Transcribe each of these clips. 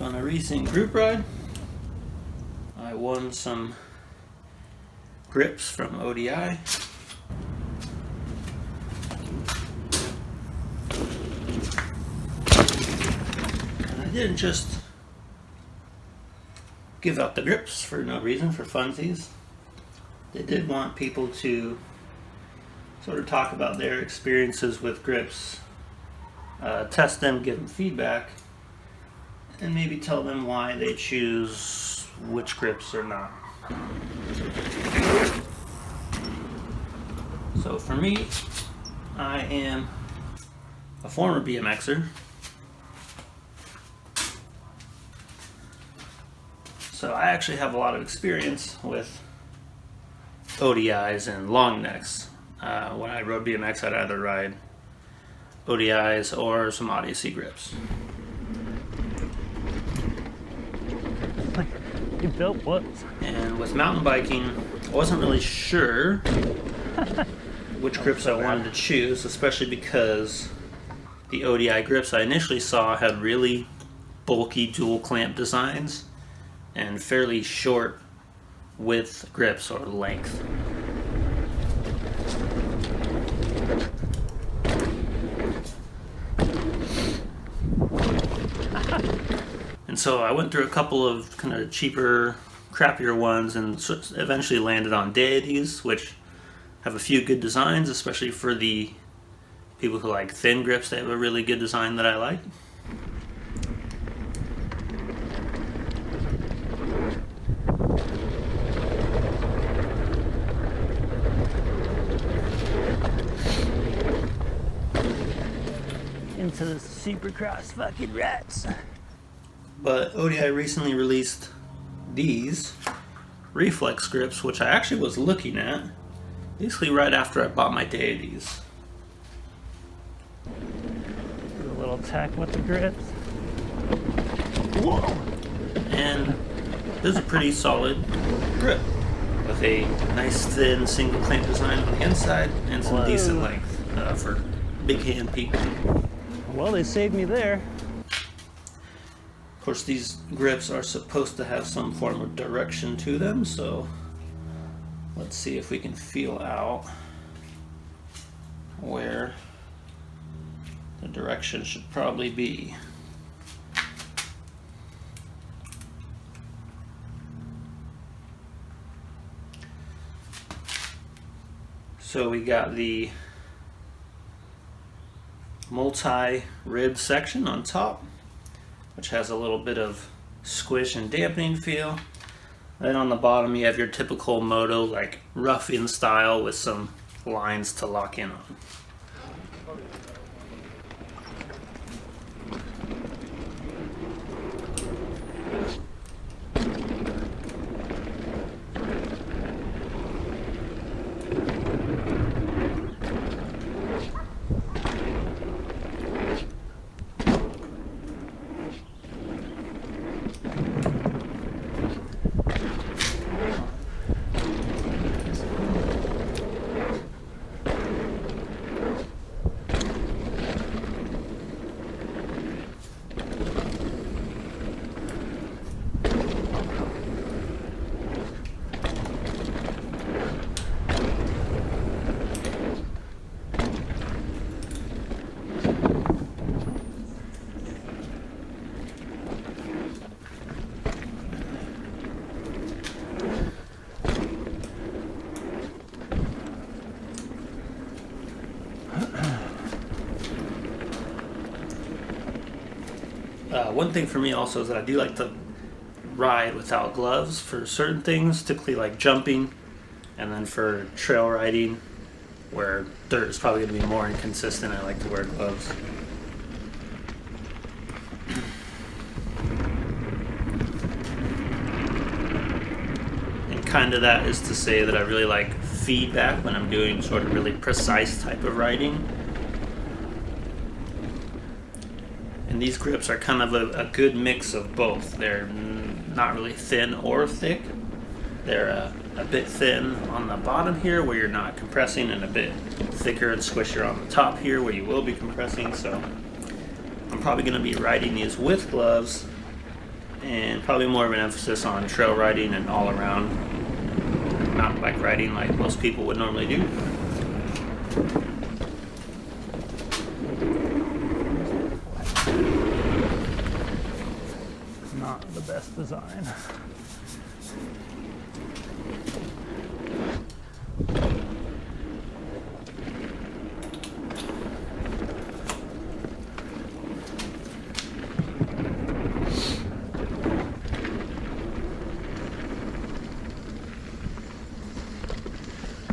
On a recent group ride, I won some grips from ODI. And I didn't just give out the grips for no reason, for funsies. They did want people to sort of talk about their experiences with grips, test them, give them feedback, and maybe tell them why they choose which grips or not. So for me, I am a former BMXer. So I actually have a lot of experience with ODIs and long necks. When I rode BMX, I'd either ride ODIs or some Odyssey grips. You built what? And with mountain biking, I wasn't really sure which grips I wanted to choose, especially because the ODI grips I initially saw had really bulky dual clamp designs and fairly short width grips or length. And so I went through a couple of kind of cheaper, crappier ones and eventually landed on Deitys, which have a few good designs, especially for the people who like thin grips. They have a really good design that I like. Into the Supercross fucking rats. But ODI recently released these Reflex grips, which I actually was looking at basically right after I bought my Deitys. A little tack with the grips. Whoa! And this is a pretty solid grip with a nice thin single clamp design on the inside and some decent length for big hand people. Well, they saved me there. Of course, these grips are supposed to have some form of direction to them, so let's see if we can feel out where the direction should probably be. So we got the multi-rib section on top, which has a little bit of squish and dampening feel. Then on the bottom you have your typical moto, like rough-in style with some lines to lock in on. One thing for me also is that I do like to ride without gloves for certain things, typically like jumping, and then for trail riding, where dirt is probably going to be more inconsistent, I like to wear gloves. And kind of that is to say that I really like feedback when I'm doing sort of really precise type of riding. And these grips are kind of a good mix of both. They're not really thin or thick. They're a bit thin on the bottom here where you're not compressing, and a bit thicker and squishier on the top here where you will be compressing. So I'm probably going to be riding these with gloves and probably more of an emphasis on trail riding and all around mountain bike riding like most people would normally do. Not the best design.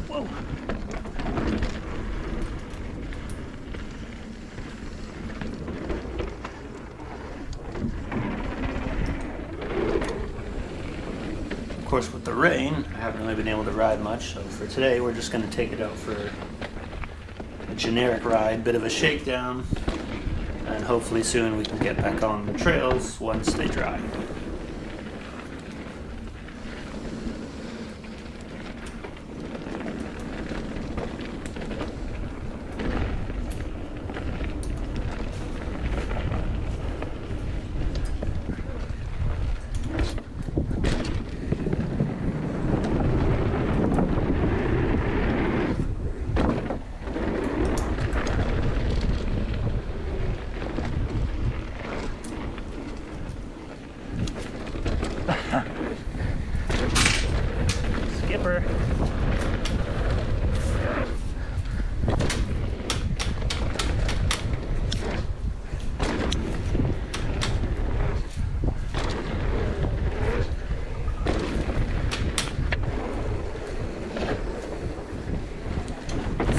Whoa. Of course, with the rain, I haven't really been able to ride much, so for today we're just going to take it out for a generic ride, bit of a shakedown, and hopefully soon we can get back on the trails once they dry. Skipper.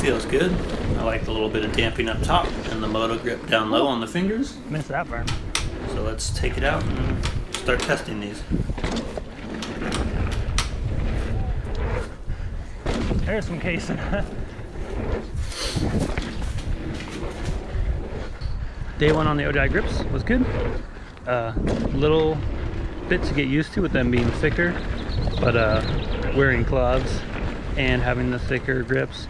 Feels good. I like the little bit of damping up top and the moto grip down low on the fingers. Missed that burn. So let's take it out and start testing these. There's some casing. Day one on the ODI grips was good. Little bit to get used to with them being thicker, but wearing gloves and having the thicker grips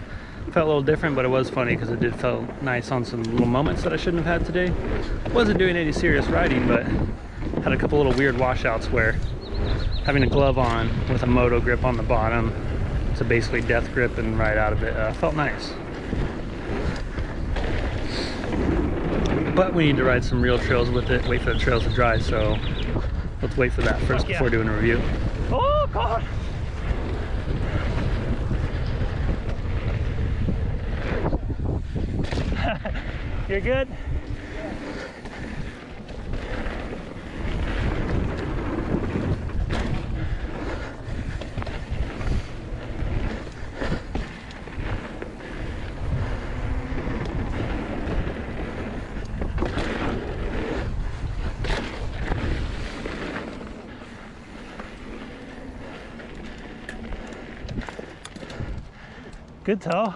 felt a little different, but it was funny because it did feel nice on some little moments that I shouldn't have had today. Wasn't doing any serious riding, but had a couple little weird washouts where having a glove on with a moto grip on the bottom to basically death grip and ride out of it felt nice. But we need to ride some real trails with it, wait for the trails to dry, so let's wait for that first before doing a review. Oh God! You're good? Good toe.